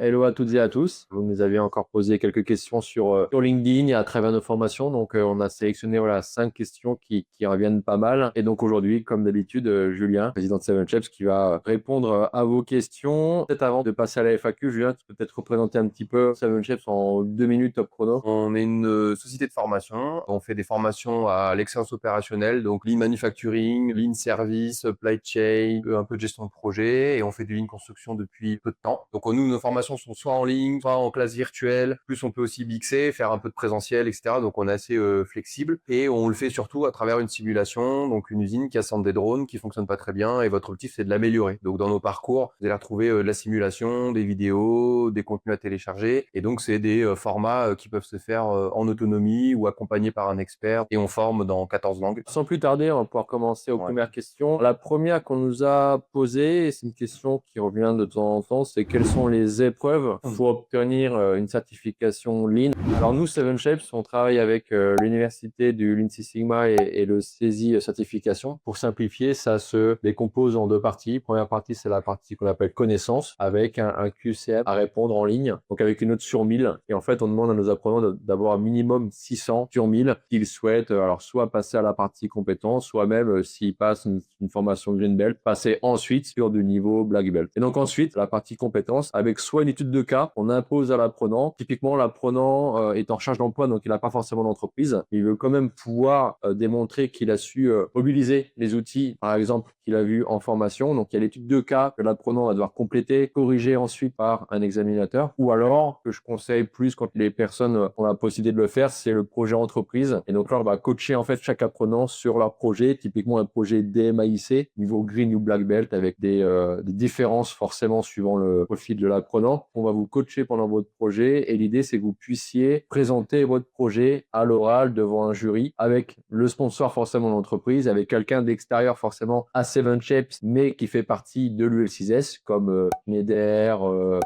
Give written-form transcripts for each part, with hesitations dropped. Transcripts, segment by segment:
Hello à toutes et à tous. Vous nous avez encore posé quelques questions sur LinkedIn et à travers nos formations. Donc, on a sélectionné 5 questions qui reviennent pas mal. Et donc, aujourd'hui, comme d'habitude, Julien, président de Seven Shapes, qui va répondre à vos questions. Peut-être avant de passer à la FAQ, Julien, tu peux peut-être représenter un petit peu Seven Shapes en 2 minutes top chrono. On est une société de formation. On fait des formations à l'excellence opérationnelle, donc lean manufacturing, lean service, supply chain, un peu de gestion de projet, et on fait du lean construction depuis peu de temps. Donc nous, nos formations sont soit en ligne, soit en classe virtuelle. Plus on peut aussi mixer, faire un peu de présentiel, etc. Donc on est assez flexible, et on le fait surtout à travers une simulation, donc une usine qui assemble des drones qui fonctionnent pas très bien, et votre objectif c'est de l'améliorer. Donc dans nos parcours, vous allez retrouver de la simulation, des vidéos, des contenus à télécharger, et donc c'est des formats qui peuvent se faire en autonomie ou accompagnés par un expert, et on forme dans 14 langues. Sans plus tarder, on va pouvoir commencer aux Ouais. premières questions. La première qu'on nous a posée, et c'est une question qui revient de temps en temps, c'est quelles sont les épreuves pour obtenir une certification Lean. Alors nous, Seven Shapes, on travaille avec l'université du Lean Six Sigma et le CESI certification. Pour simplifier, ça se décompose en deux parties. Première partie, c'est la partie qu'on appelle connaissance, avec un QCM à répondre en ligne, donc avec une note sur 1000. Et en fait, on demande à nos apprenants d'avoir un minimum 600 sur 1000 qu'ils souhaitent, alors soit passer à la partie compétence, soit même s'ils passent une formation Green Belt, passer ensuite sur du niveau Black Belt. Et donc ensuite, la partie compétence, avec soit une étude de cas, on impose à l'apprenant. Typiquement, l'apprenant est en recherche d'emploi, donc il n'a pas forcément d'entreprise. Il veut quand même pouvoir démontrer qu'il a su mobiliser les outils, par exemple, qu'il a vu en formation. Donc il y a l'étude de cas que l'apprenant va devoir compléter, corriger ensuite par un examinateur. Ou alors, que je conseille plus quand les personnes ont la possibilité de le faire, c'est le projet entreprise. Et donc là, on va coacher en fait chaque apprenant sur leur projet, typiquement un projet DMAIC, niveau Green ou Black Belt, avec des différences forcément suivant le profil de l'apprenant. On va vous coacher pendant votre projet, et l'idée, c'est que vous puissiez présenter votre projet à l'oral devant un jury, avec le sponsor forcément de l'entreprise, avec quelqu'un d'extérieur forcément à Seven Shapes, mais qui fait partie de l'UL6S, comme Schneider,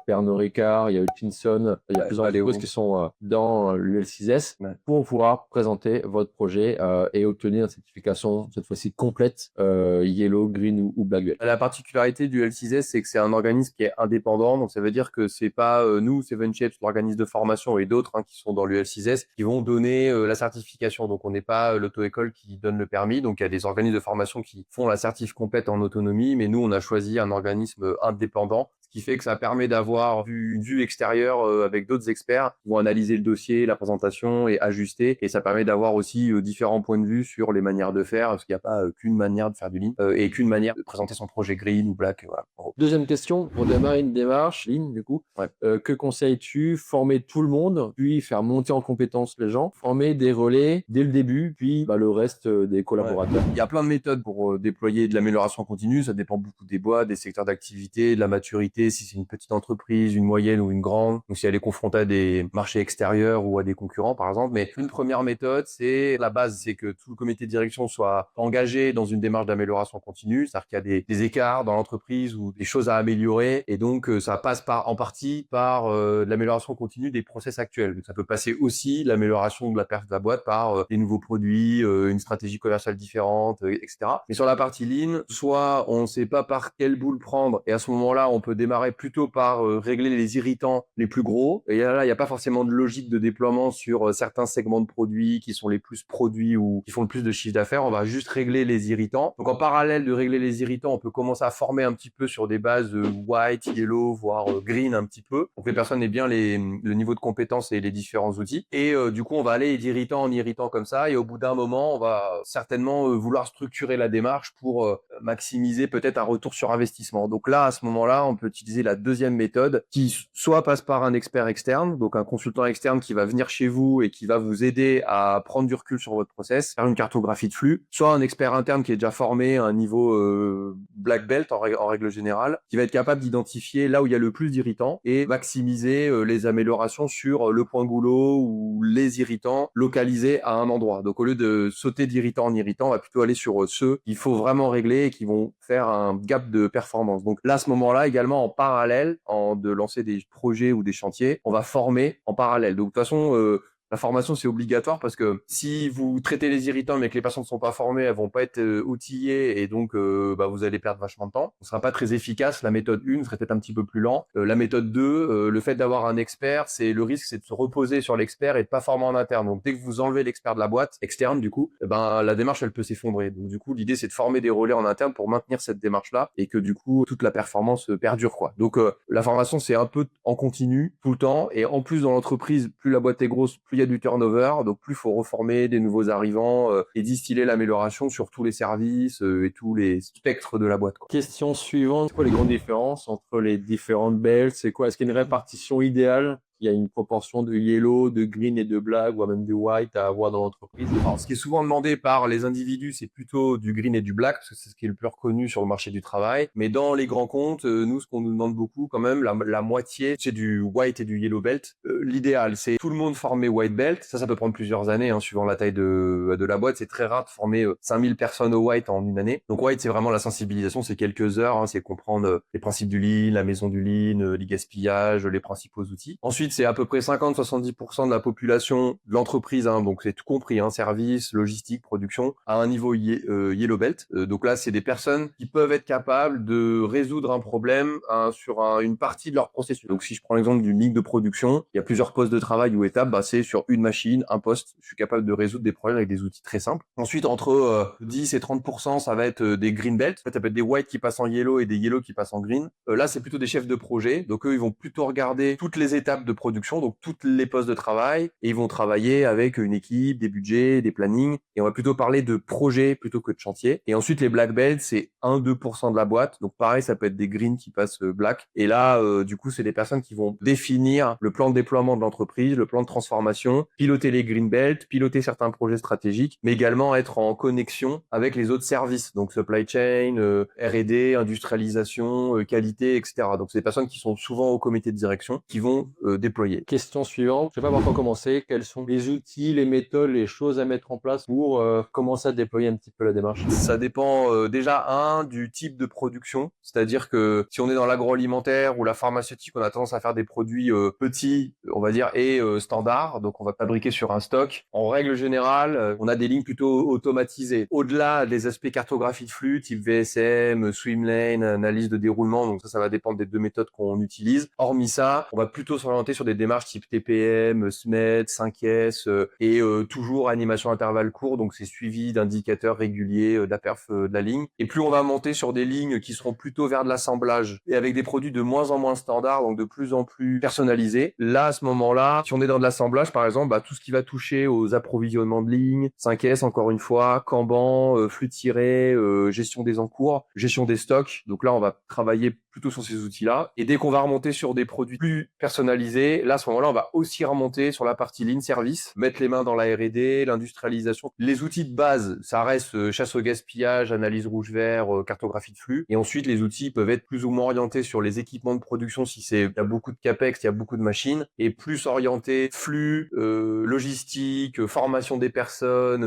Pernod Ricard, il y a Hutchinson, il y a plusieurs Valeo. entreprises qui sont dans l'UL6S, Ouais. pour pouvoir présenter votre projet et obtenir une certification, cette fois-ci complète, Yellow, Green ou Black Belt. La particularité du L6S, c'est que c'est un organisme qui est indépendant, donc ça veut dire que c'est pas nous, Seven Shapes, l'organisme de formation, et d'autres qui sont dans le L6S, qui vont donner la certification. Donc on n'est pas l'auto-école qui donne le permis, donc il y a des organismes de formation qui font la certif complète en autonomie, mais nous on a choisi un organisme indépendant, ce qui fait que ça permet d'avoir une vue extérieure avec d'autres experts qui vont analyser le dossier, la présentation et ajuster, et ça permet d'avoir aussi différents points de vue sur les manières de faire, parce qu'il n'y a pas qu'une manière de faire du lean et qu'une manière de présenter son projet green ou black. Voilà. Deuxième question, pour démarrer une démarche, Lynn, du coup, Ouais. que conseilles-tu? Former tout le monde, puis faire monter en compétence les gens, former des relais dès le début, puis le reste des collaborateurs. Il y a plein de méthodes pour déployer de l'amélioration continue. Ça dépend beaucoup des boîtes, des secteurs d'activité, de la maturité, si c'est une petite entreprise, une moyenne ou une grande. Donc si elle est confrontée à des marchés extérieurs ou à des concurrents, par exemple. Mais une première méthode, c'est la base, c'est que tout le comité de direction soit engagé dans une démarche d'amélioration continue. C'est-à-dire qu'il y a des écarts dans l'entreprise ou des choses à améliorer. Et donc ça passe en partie par de l'amélioration continue des process actuels. Donc ça peut passer aussi l'amélioration de la perte de la boîte par des nouveaux produits, une stratégie commerciale différente, etc. Mais sur la partie lean, soit on ne sait pas par quelle boule prendre, et à ce moment-là, on peut démarrer plutôt par régler les irritants les plus gros. Et là, il n'y a pas forcément de logique de déploiement sur certains segments de produits qui sont les plus produits ou qui font le plus de chiffre d'affaires. On va juste régler les irritants. Donc en parallèle de régler les irritants, on peut commencer à former un petit peu sur des bases white, yellow, voire green un petit peu, pour que les personnes aient bien le niveau de compétence et les différents outils. Et du coup, on va aller d'irritant en irritant comme ça, et au bout d'un moment, on va certainement vouloir structurer la démarche pour maximiser peut-être un retour sur investissement. Donc là, à ce moment-là, on peut utiliser la deuxième méthode qui soit passe par un expert externe, donc un consultant externe qui va venir chez vous et qui va vous aider à prendre du recul sur votre process, faire une cartographie de flux, soit un expert interne qui est déjà formé à un niveau black belt en règle générale, qui va être capable d'identifier là où il y a le plus d'irritants et maximiser les améliorations sur le point goulot ou les irritants localisés à un endroit. Donc au lieu de sauter d'irritant en irritant, on va plutôt aller sur ceux qu'il faut vraiment régler et qui vont faire un gap de performance. Donc là, à ce moment-là, également en parallèle, de lancer des projets ou des chantiers, on va former en parallèle. Donc de toute façon, La formation, c'est obligatoire parce que si vous traitez les irritants mais que les personnes ne sont pas formées, elles vont pas être outillées et donc vous allez perdre vachement de temps. Ce sera pas très efficace. La méthode 1 serait peut-être un petit peu plus lent. La méthode 2, le fait d'avoir un expert, le risque, c'est de se reposer sur l'expert et de pas former en interne. Donc dès que vous enlevez l'expert de la boîte externe, du coup, la démarche, elle peut s'effondrer. Donc du coup, l'idée, c'est de former des relais en interne pour maintenir cette démarche-là et que du coup, toute la performance perdure, quoi. Donc la formation, c'est un peu en continu tout le temps. Et en plus, dans l'entreprise, plus la boîte est grosse, plus il y a du turnover. Donc plus il faut reformer des nouveaux arrivants et distiller l'amélioration sur tous les services et tous les spectres de la boîte, quoi. Question suivante, c'est quoi les grandes différences entre les différentes belts? C'est quoi? Est-ce qu'il y a une répartition idéale? Il y a une proportion de yellow, de green et de black, voire même de white à avoir dans l'entreprise? Alors, ce qui est souvent demandé par les individus, c'est plutôt du green et du black, parce que c'est ce qui est le plus reconnu sur le marché du travail. Mais dans les grands comptes, nous, ce qu'on nous demande beaucoup, quand même, la moitié, c'est du white et du yellow belt. L'idéal, c'est tout le monde formé white belt. Ça peut prendre plusieurs années, hein, suivant la taille de la boîte. C'est très rare de former 5000 personnes au white en une année. Donc, white, c'est vraiment la sensibilisation, c'est quelques heures, hein, c'est comprendre les principes du lean, la maison du lean, les gaspillages, les principaux outils. Ensuite, c'est à peu près 50-70% de la population de l'entreprise, hein, donc c'est tout compris, hein, service, logistique, production, à un niveau yellow belt. Donc là, c'est des personnes qui peuvent être capables de résoudre un problème sur une partie de leur processus. Donc si je prends l'exemple d'une ligne de production, il y a plusieurs postes de travail ou étapes, c'est sur une machine, un poste, je suis capable de résoudre des problèmes avec des outils très simples. Ensuite, entre 10 et 30%, ça va être des green belts. En fait, ça peut être des white qui passent en yellow et des yellow qui passent en green. Là, c'est plutôt des chefs de projet. Donc eux, ils vont plutôt regarder toutes les étapes de production, donc toutes les postes de travail, et ils vont travailler avec une équipe, des budgets, des plannings, et on va plutôt parler de projet plutôt que de chantier. Et ensuite, les black belts, c'est 1-2% de la boîte, donc pareil, ça peut être des greens qui passent black, et là, du coup, c'est des personnes qui vont définir le plan de déploiement de l'entreprise, le plan de transformation, piloter les green belts, piloter certains projets stratégiques, mais également être en connexion avec les autres services, donc supply chain, R&D, industrialisation, qualité, etc. Donc, c'est des personnes qui sont souvent au comité de direction, qui vont déployer. Question suivante, je sais pas par quoi commencer. Quels sont les outils, les méthodes, les choses à mettre en place pour commencer à déployer un petit peu la démarche? Ça dépend déjà du type de production, c'est-à-dire que si on est dans l'agroalimentaire ou la pharmaceutique, on a tendance à faire des produits petits, on va dire, et standards, donc on va fabriquer sur un stock. En règle générale, on a des lignes plutôt automatisées. Au-delà des aspects cartographie de flux, type VSM, swimlane, analyse de déroulement, donc ça va dépendre des deux méthodes qu'on utilise. Hormis ça, on va plutôt s'orienter sur des démarches type TPM, SMED, 5S et toujours animation intervalle court, donc c'est suivi d'indicateurs réguliers de la perf de la ligne. Et plus on va monter sur des lignes qui seront plutôt vers de l'assemblage et avec des produits de moins en moins standards, donc de plus en plus personnalisés. Là, à ce moment-là, si on est dans de l'assemblage, par exemple, tout ce qui va toucher aux approvisionnements de lignes, 5S encore une fois, Kanban, flux tiré, gestion des encours, gestion des stocks. Donc là, on va travailler plutôt sur ces outils-là. Et dès qu'on va remonter sur des produits plus personnalisés, là, à ce moment-là, on va aussi remonter sur la partie lean service, mettre les mains dans la R&D, l'industrialisation. Les outils de base, ça reste chasse au gaspillage, analyse rouge-vert, cartographie de flux. Et ensuite, les outils peuvent être plus ou moins orientés sur les équipements de production si il y a beaucoup de capex, il y a beaucoup de machines, et plus orientés flux, logistique, formation des personnes,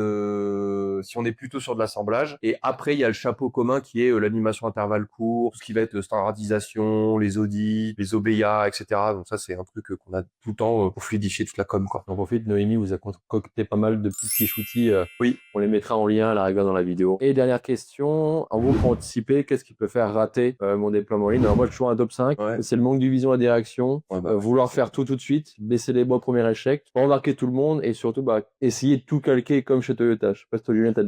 si on est plutôt sur de l'assemblage. Et après, il y a le chapeau commun qui est l'animation intervalle court, tout ce qui va être standardisation, les audits, les OBA, etc. Donc ça, c'est un truc qu'on a tout le temps pour fluidifier toute la com, quoi. J'en profite, Noémie vous a concocté pas mal de petits fiches outils. Oui. On les mettra en lien à la rigueur dans la vidéo. Et dernière question, en gros, pour anticiper, qu'est-ce qui peut faire rater mon déploiement en ligne? Alors moi, je suis toujours un top 5. Ouais. C'est le manque de vision et de direction. Vouloir faire tout de suite, baisser les bras au premier échec, pas embarquer tout le monde et surtout essayer de tout calquer comme chez Toyota. Je sais pas si toi, Julien, t'as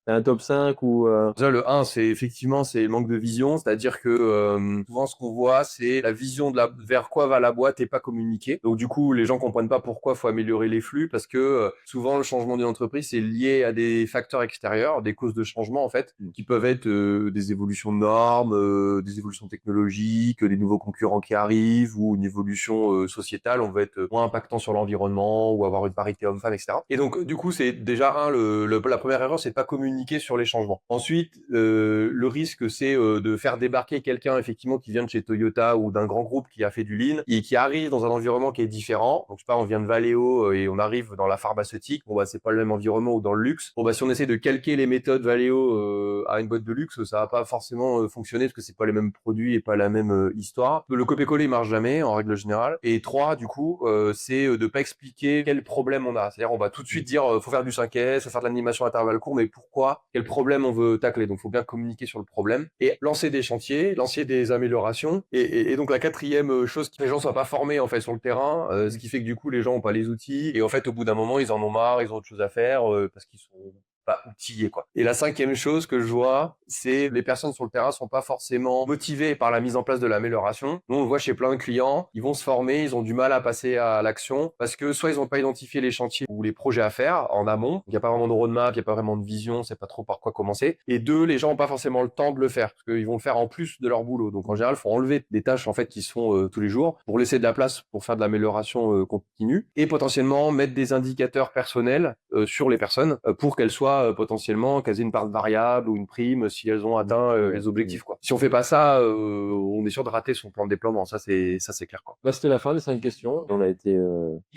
un top 5 ou... Déjà, le 1, c'est le manque de vision, c'est-à-dire que souvent ce qu'on voit, c'est la vision vers quoi va la boîte et pas communiquée. Donc du coup, les gens comprennent pas pourquoi faut améliorer les flux parce que souvent le changement d'une entreprise c'est lié à des facteurs extérieurs, des causes de changement en fait, qui peuvent être des évolutions de normes, des évolutions technologiques, des nouveaux concurrents qui arrivent ou une évolution sociétale. On veut être moins impactant sur l'environnement ou avoir une parité homme-femme, etc. Et donc du coup, c'est déjà la première erreur, c'est de pas communiquer communiquer sur les changements. Ensuite, le risque, c'est de faire débarquer quelqu'un effectivement qui vient de chez Toyota ou d'un grand groupe qui a fait du lean et qui arrive dans un environnement qui est différent. Donc, je sais pas, on vient de Valeo et on arrive dans la pharmaceutique. Bon, bah, c'est pas le même environnement ou dans le luxe. Bon, bah, si on essaie de calquer les méthodes Valeo à une boîte de luxe, ça va pas forcément fonctionner parce que c'est pas les mêmes produits et pas la même histoire. Le copier-coller marche jamais en règle générale. Et 3, du coup, c'est de pas expliquer quel problème on a. C'est-à-dire, on va tout de suite dire, faut faire du 5S, faut faire de l'animation à intervalles courts, mais pourquoi? Quel problème on veut tacler? Donc, faut bien communiquer sur le problème et lancer des chantiers, lancer des améliorations. Et donc, la quatrième chose, que les gens soient pas formés, en fait, sur le terrain, ce qui fait que du coup, les gens ont pas les outils. Et en fait, au bout d'un moment, ils en ont marre, ils ont autre chose à faire, parce qu'ils sont pas outillés, quoi. Et la cinquième chose que je vois, c'est les personnes sur le terrain sont pas forcément motivées par la mise en place de l'amélioration. Nous, on le voit chez plein de clients, ils vont se former, ils ont du mal à passer à l'action parce que soit ils ont pas identifié les chantiers ou les projets à faire en amont, il y a pas vraiment de roadmap, il y a pas vraiment de vision, c'est pas trop par quoi commencer. Et deux, les gens ont pas forcément le temps de le faire parce qu'ils vont le faire en plus de leur boulot. Donc en général, il faut enlever des tâches en fait qui se font tous les jours pour laisser de la place pour faire de l'amélioration continue et potentiellement mettre des indicateurs personnels sur les personnes pour qu'elles soient potentiellement caser une part de variable ou une prime si elles ont atteint les objectifs, quoi. Si on fait pas ça, on est sûr de rater son plan de déploiement. Ça c'est clair, quoi. Bah, c'était la fin des 5 questions. On a été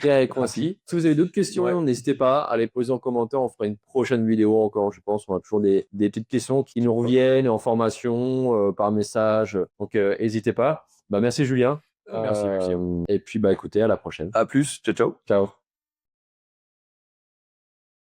clair et concis. Si vous avez d'autres questions, Ouais. n'hésitez pas à les poser en commentaire. On fera une prochaine vidéo encore, je pense. On a toujours des petites questions qui nous reviennent en formation, par message. Donc, n'hésitez pas. Bah, merci Julien. Merci, Lucien. Et puis, bah, écoutez, à la prochaine. À plus. Ciao, ciao. Ciao.